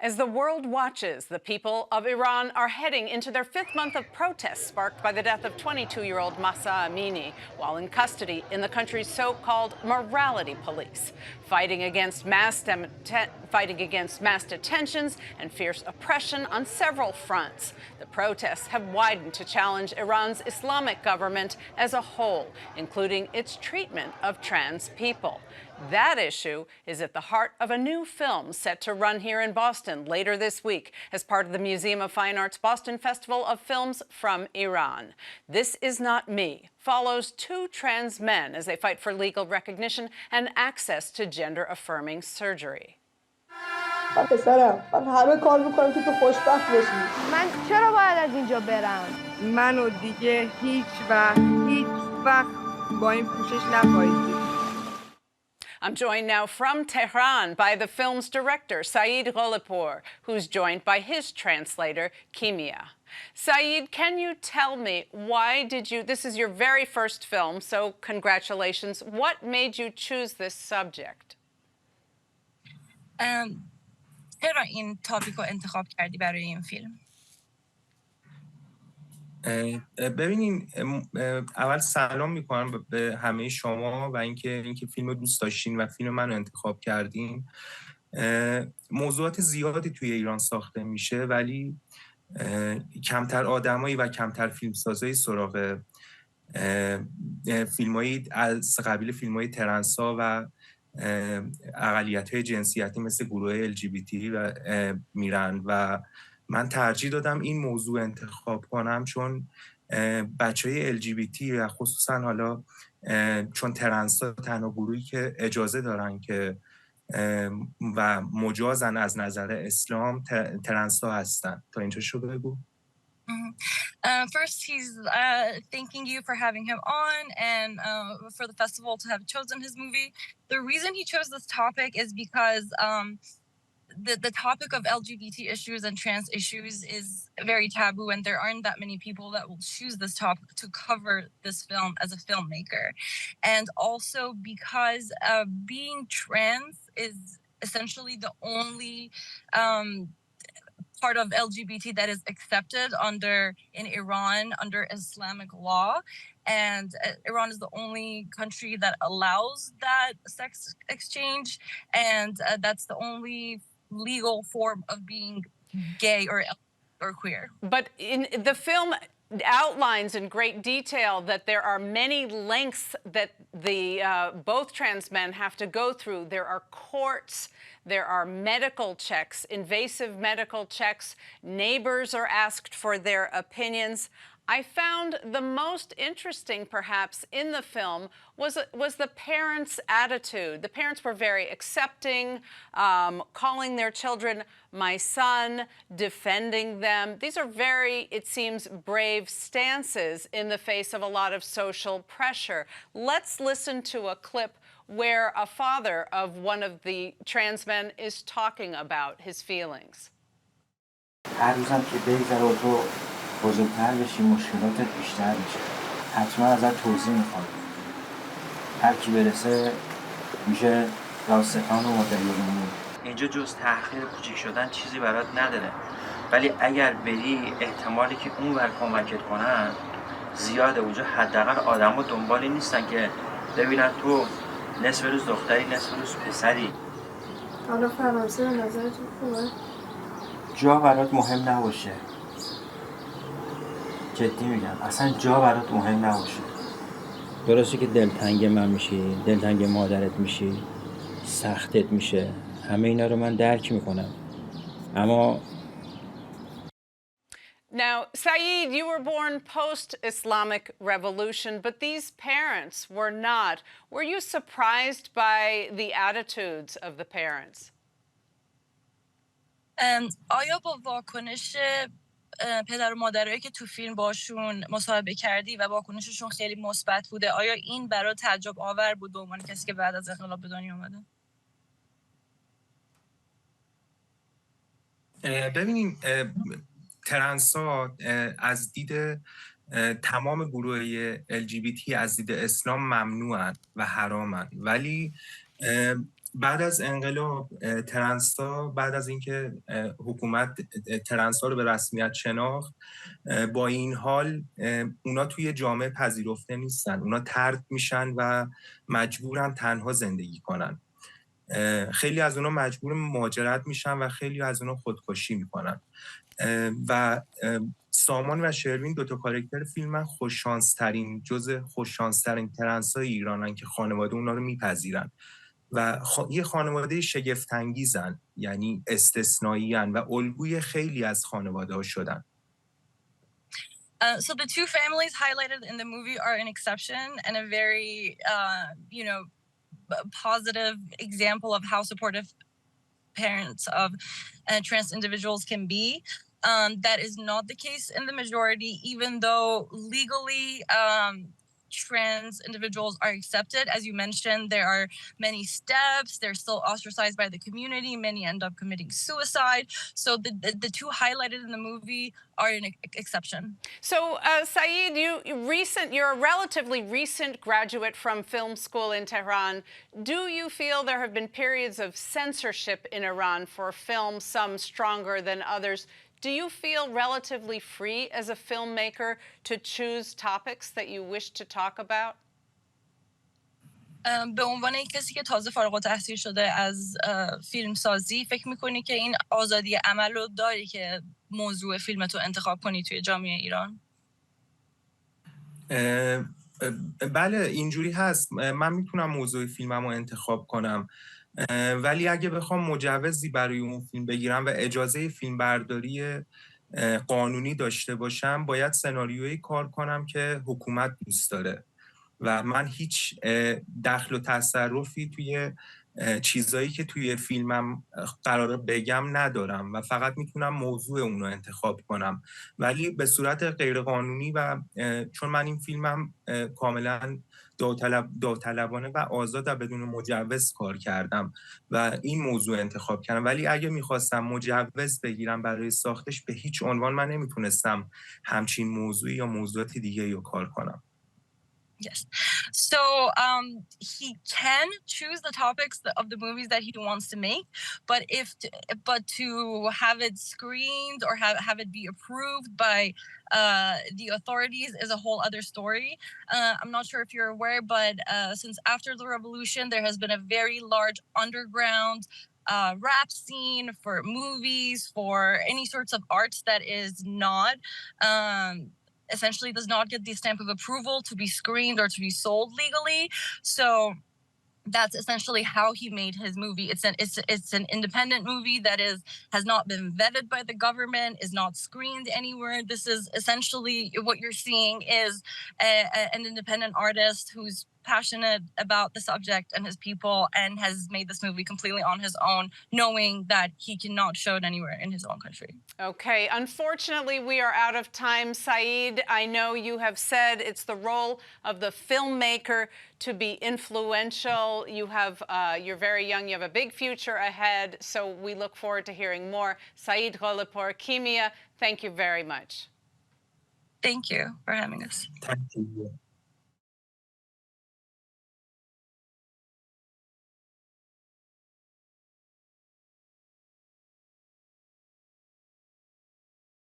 As the world watches, the people of Iran are heading into their fifth month of protests sparked by the death of 22-year-old Mahsa Amini while in custody in the country's so-called morality police, fighting against mass detentions and fierce oppression on several fronts. The protests have widened to challenge Iran's Islamic government as a whole, including its treatment of trans people. That issue is at the heart of a new film set to run here in Boston later this week as part of the Museum of Fine Arts Boston Festival of Films from Iran. This Is Not Me follows two trans men as they fight for legal recognition and access to gender-affirming surgery. پسرم من همه کار میکنم که تو خوشبخت باشی. من چرا باید از اینجا برم؟ منو دیگه هیچ وقت با این پوشش نخواهید دید. I'm joined now from Tehran by the film's director, Saeed Ghalipour, who's joined by his translator, Kimia. Saeed, can you tell me this is your very first film, so congratulations. What made you choose this subject? چرا این تاپیک رو انتخاب کردی برای این فیلم؟ ببینین اول سلام میکنم به همه شما و اینکه فیلم رو دوست داشتین و فیلم منو انتخاب کردین. موضوعات زیادی توی ایران ساخته میشه ولی کمتر آدمایی و کمتر فیلمسازایی سراغ فیلمایی از قبیل فیلمای ترنسا و اقلیت‌های جنسیتی مثل گروه LGBT و میرن و من ترجیح دادم این موضوع انتخاب کنم چون بچهای LGBT و خصوصا حالا چون ترنسا تنها گروهی که اجازه دارن که و مجازن از نظر اسلام ترنسا هستن. تا اینجا شو بگو. First, he's thanking you for having him on and for the festival to have chosen his movie. The reason he chose this topic is because the topic of LGBT issues and trans issues is very taboo, and there aren't that many people that will choose this topic to cover this film as a filmmaker. And also because being trans is essentially the only part of LGBT that is accepted in Iran under Islamic law, and Iran is the only country that allows that sex exchange, and that's the only legal form of being gay or queer. But in the film outlines in great detail that there are many lengths that both trans men have to go through. There are courts, there are medical checks, invasive medical checks. Neighbors are asked for their opinions. I found the most interesting, perhaps, in the film was the parents' attitude. The parents were very accepting, calling their children my son, defending them. These are very, it seems, brave stances in the face of a lot of social pressure. Let's listen to a clip where a father of one of the trans men is talking about his feelings. بزرگتر بشی مشکلاتت بیشتر میشه. حتما ازت توضیح میخوام. هر کی برسه میشه داستان و مدعی‌الامور. اینجا جز تحقیر کوچیک شدن چیزی برات نداره. ولی اگر بری احتمالی که اون ور کمکت کنن زیاده. اونجا حداقل آدما دنبالی نیستن که ببینن تو نصف روز دختری نصف روز پسری. حالا فرانسه به نظرتون خوبه؟ جا برات مهم نباشه. جدی میگم اصلا جا برات مهم نباشه. درسته که دلتنگ من میشی، دلتنگ مادرت میشی، سختت میشه، همه اینا رو من درک میکنم. اما Now, Saeed, you were born post-Islamic revolution, but these parents were not. Were you surprised by the attitudes of the parents? آیا با واکنش پدر و مادرایی که تو فیلم باشون مصاحبه کردی و واکنششون خیلی مثبت بوده، آیا این برای تعجب آور بود به عنوان کسی که بعد از انقلاب به دنیا اومده؟ ببینین ترنسا از دید تمام گروه LGBT از دید اسلام ممنوعن و حرامن، ولی بعد از انقلاب ترنسا، بعد از اینکه حکومت ترنسا رو به رسمیت شناخت، با این حال اونا توی جامعه پذیرفته نیستن. اونا طرد میشن و مجبورن تنها زندگی کنن. خیلی از اونا مجبور مهاجرت میشن و خیلی از اونا خودکشی میکنن. و سامان و شروین دوتا کاراکتر فیلم خوششانسترین جزء خوششانسترین ترنسای ایرانن که خانواده اونا رو میپذیرن و یه خانواده شگفت‌انگیزن، یعنی استثنائیان و الگوی خیلی از خانواده ها شدن. So the two families highlighted in the movie are an exception and a very, positive example of how supportive parents of trans individuals can be. That is not the case in the majority, even though legally trans individuals are accepted. As you mentioned, there are many steps. They're still ostracized by the community. Many end up committing suicide. So the two highlighted in the movie are an exception. So, Saeed, you're a relatively recent graduate from film school in Tehran. Do you feel there have been periods of censorship in Iran for films, some stronger than others? Do you feel relatively free as a filmmaker to choose topics that you wish to talk about? به عنوان کسی که تازه فارغ التحصیل شده از فیلم سازی، فکر میکنی که این آزادی عمل رو داری که موضوع فیلمتو انتخاب کنی توی جامعه ایران؟ بله، اینجوری هست. من میتونم موضوع فیلمم رو انتخاب کنم، ولی اگه بخوام مجوزی برای اون فیلم بگیرم و اجازه فیلم برداری قانونی داشته باشم، باید سناریویی کار کنم که حکومت دوست داره و من هیچ دخل و تصرفی توی چیزایی که توی فیلمم قراره بگم ندارم و فقط میتونم موضوع اون رو انتخاب کنم، ولی به صورت غیرقانونی و چون من این فیلمم کاملا داوطلبانه و آزاد و بدون مجوز کار کردم و این موضوع انتخاب کردم، ولی اگه میخواستم مجوز بگیرم برای ساختش، به هیچ عنوان من نمیتونستم همچین موضوعی یا موضوعات دیگه رو کار کنم. Yes. So he can choose the topics of the movies that he wants to make, but to have it screened or have it be approved by the authorities is a whole other story. I'm not sure if you're aware, but since after the revolution, there has been a very large underground rap scene for movies, for any sorts of arts that is not essentially does not get the stamp of approval to be screened or to be sold legally. So that's essentially how he made his movie. It's an independent movie that has not been vetted by the government, is not screened anywhere. This is essentially what you're seeing is an independent artist who's passionate about the subject and his people and has made this movie completely on his own, knowing that he cannot show it anywhere in his own country. Okay, unfortunately, we are out of time. Saeed, I know you have said it's the role of the filmmaker to be influential. You're very young, you have a big future ahead, so we look forward to hearing more. Saeed Ghalipour, Kimia, thank you very much. Thank you for having us. Thank you.